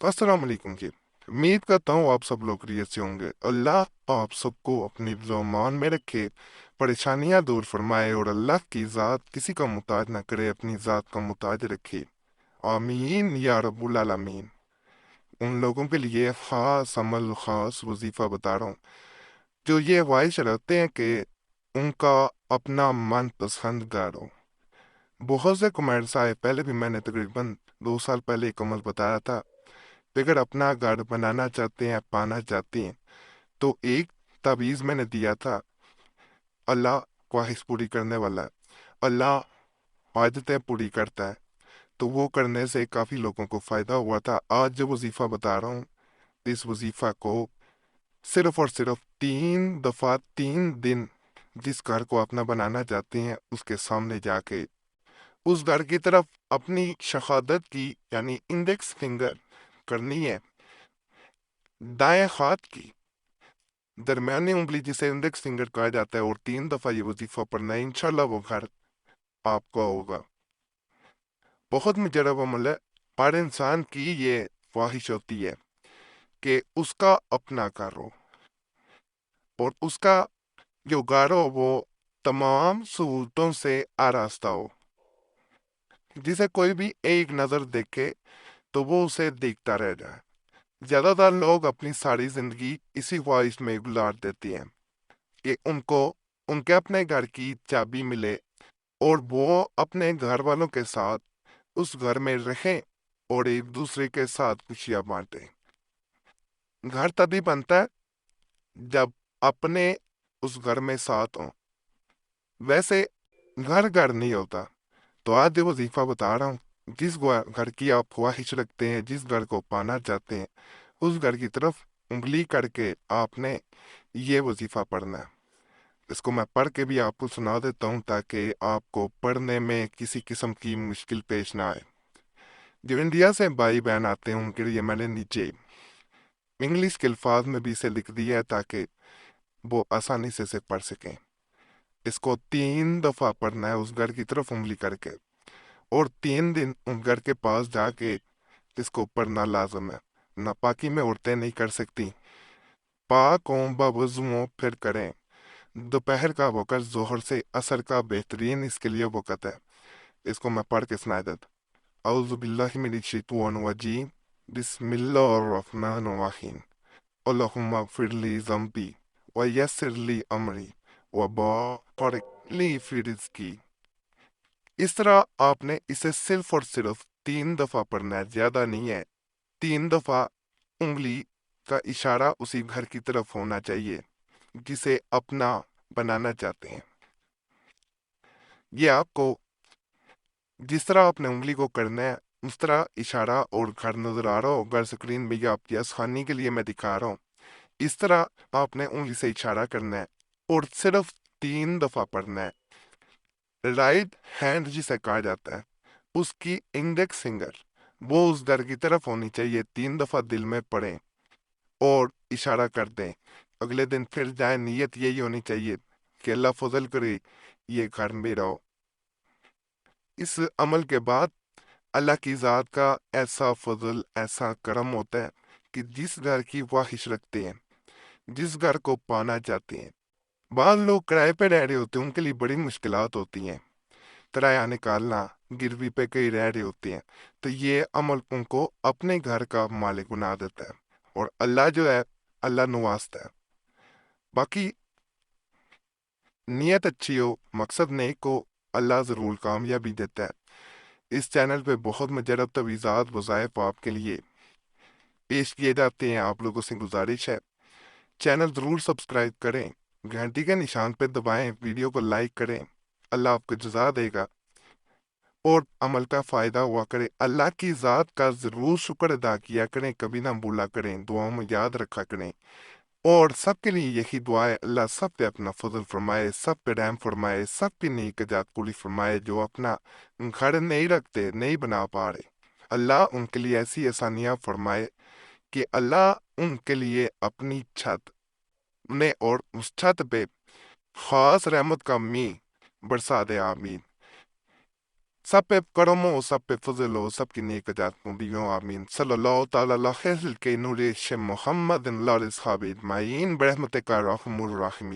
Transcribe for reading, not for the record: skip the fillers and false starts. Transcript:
तो अस्सलाम वालेकुम जी। उम्मीद करता हूँ आप सब लोग खैरियत से होंगे। अल्लाह आप सबको अपनी ज़ुबान में रखे, परेशानियां दूर फरमाए और अल्लाह की ज़ात किसी का मुताज ना करे, अपनी ज़ात का मुताज रखे। आमीन या रब्बुल आलमीन। उन लोगों के लिए ख़ास अमल ख़ास वजीफ़ा बता रहा हूँ जो ये ख्वाहिश रखते हैं कि उनका अपना मन पसंद घर हो। बहुत से कमेंट्स आए, पहले भी मैंने तकरीबन 2 साल पहले एक अमल बताया था कि अगर अपना घर बनाना चाहते हैं, पाना चाहते हैं, तो एक तावीज़ मैंने दिया था। अल्लाह ख्वाहिश पूरी करने वाला है, अल्लाह आदतें पूरी करता है। तो वो करने से काफ़ी लोगों को फ़ायदा हुआ था। आज जो वजीफ़ा बता रहा हूँ, इस वजीफ़ा को सिर्फ और सिर्फ 3 दफ़ा 3 दिन जिस घर को अपना बनाना चाहते हैं उसके सामने जाके उस घर की तरफ अपनी शहादत की यानी इंडेक्स फिंगर करनी है, दाएं हाथ की दरमियानी उंगली जिसे इंडेक्स फिंगर कहा जाता है, और 3 दफा ये वजीफा पढ़ना है। इंशाल्लाह वो घर आपका होगा। बहुत मुजरब अमल है। हर इंसान की ये ख्वाहिश होती है कि उसका अपना घर हो और उसका जो घर हो वो तमाम सहूलतों से आरास्ता हो, जिसे कोई भी एक नज़र देखे तो वो उसे देखता रह जाए। ज्यादातर लोग अपनी सारी जिंदगी इसी ख्वाहिश में गुजार देती हैं कि उनको उनके अपने घर की चाबी मिले और वो अपने घर वालों के साथ उस घर में रहें और एक दूसरे के साथ खुशियां बांटें। घर तभी बनता है जब अपने उस घर में साथ हों। वैसे घर घर नहीं होता। तो आज जो वजीफा बता रहा हूँ, जिस घर की आप ख्वाहिश रखते हैं, जिस घर को पाना चाहते हैं, उस घर की तरफ उंगली करके आपने ये वजीफा पढ़ना है। इसको मैं पढ़ के भी आपको सुना देता हूँ ताकि आपको पढ़ने में किसी किस्म की मुश्किल पेश ना आए। जो इंडिया से भाई बहन आते हैं उनके लिए मैंने नीचे इंग्लिश के अल्फाज में भी इसे लिख दिया है ताकि वो आसानी से इसे पढ़ सकें। इसको 3 दफा पढ़ना है उस घर की तरफ उंगली करके, और 3 दिन उस घर के पास जाके इसको पढ़ना लाजम है। नापाकी में औरतें नहीं कर सकती। पाक हों बावजुओं फिर करें। दोपहर का वक़्त जोहर से असर का बेहतरीन इसके लिए वक़्त है। इसको मैं पढ़ के सुना देता। औज़ु बिल्लाहि मिनश शैतानिर रजीम। बिस्मिल्लाहिर रहमानिर रहीम। अल्लाहुम्मा फ़िरली ज़म्बी व यस्सिर ली अमरी व बारिक ली फ़ी रिज़्क़ी। इस तरह आपने इसे सिर्फ और सिर्फ 3 दफा पढ़ना है, ज्यादा नहीं है। 3 दफा उंगली का इशारा उसी घर की तरफ होना चाहिए जिसे अपना बनाना चाहते हैं। ये आपको जिस तरह आपने उंगली को करना है उस तरह इशारा और घर नजर आ रहा हो। घर स्क्रीन में या आपकी आसानी के लिए मैं दिखा रहा हूँ। इस तरह आपने उंगली से इशारा करना है और सिर्फ 3 दफा पढ़ना है। राइट हैंड जिसे कहा जाता है, उसकी इंडेक्स फिंगर वो उस घर की तरफ होनी चाहिए। 3 दफा दिल में पढ़ें और इशारा कर दें। अगले दिन फिर जाए, नीयत यही होनी चाहिए कि अल्लाह फजल करे ये घर मेरा हो। इस अमल के बाद अल्लाह की ज़ात का ऐसा फजल ऐसा करम होता है कि जिस घर की ख्वाहिश रखते हैं, जिस घर को पाना चाहते हैं, बाद लोग किराए पे रह रहे होते हैं, उनके लिए बड़ी मुश्किलात होती हैं। किराया निकालना, गिरवी पे कहीं रह रहे होते हैं, तो ये अमल उनको अपने घर का मालिक बना देता है और अल्लाह जो है, अल्लाह नवाजता है। बाकी नीयत अच्छी हो, मकसद नेक हो, अल्लाह ज़रूर कामयाबी देता है। इस चैनल पे बहुत मुजरब तवीज़ात वज़ाइफ आपके लिए पेश किए जाते हैं। आप लोगों से गुजारिश है, चैनल ज़रूर सब्सक्राइब करें, घंटी के निशान पे दबाएं, वीडियो को लाइक करें। अल्लाह आपको जज़ा देगा और अमल का फ़ायदा हुआ करे। अल्लाह की ज़ात का ज़रूर शुक्र अदा किया करें, कभी ना भूला करें, दुआओं में याद रखा करें। और सबके लिए यही दुआ है, अल्लाह सब पे अपना फजल फरमाए, सब पे रहम फरमाए, सब की नेक जात पूरी फरमाए। जो अपना घर नहीं रखते, नहीं बना पा रहे, अल्लाह उनके लिए ऐसी आसानियां फरमाए कि अल्लाह उनके लिए अपनी छत ने और उस छत पे खास रहमत का मी बरसा दे। आमीन। سب پہ کرم ہو، سب پہ فضل ہو، سب کی نیک جات مبیوں آمین صلی اللہ تعالی علیہ خیر کے نور محمد اللہ اصحاب اجمعین برحمتک یا ارحم الراحمین.